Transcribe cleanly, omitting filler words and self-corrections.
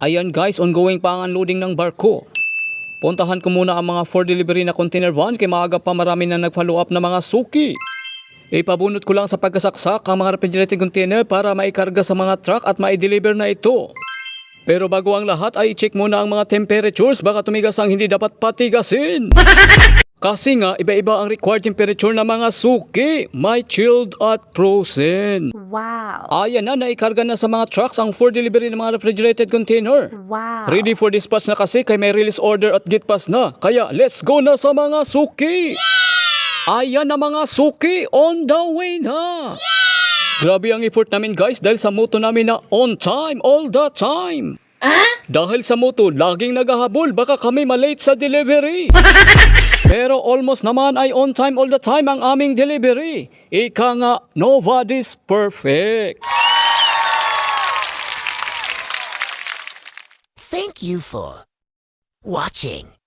Ayan guys, ongoing pa ang unloading ng barko. Puntahan ko muna ang mga for delivery na container van kay maaga pa marami na nag-follow up na mga suki. Ipabunot ko lang sa pagkasaksak ang mga refrigerated container para maikarga sa mga truck at mai-deliver na ito. Pero bago ang lahat ay i-check muna ang mga temperatures, baka tumigas ang hindi dapat patigasin. Kasi nga, iba-iba ang required temperature ng mga suki. May chilled at frozen. Wow. Ayan na, naikarga na sa mga trucks ang for delivery ng mga refrigerated container. Wow. Ready for dispatch na kasi kay may release order at gate pass na. Kaya let's go na sa mga suki. Ayan na mga suki, on the way na. Grabe ang effort namin guys dahil sa motto namin na on time all the time. Dahil sa motto, laging naghahabol, baka kami malate sa delivery. Pero almost naman ay on time all the time ang aming delivery. Ika nga, nobody's perfect. Thank you for watching.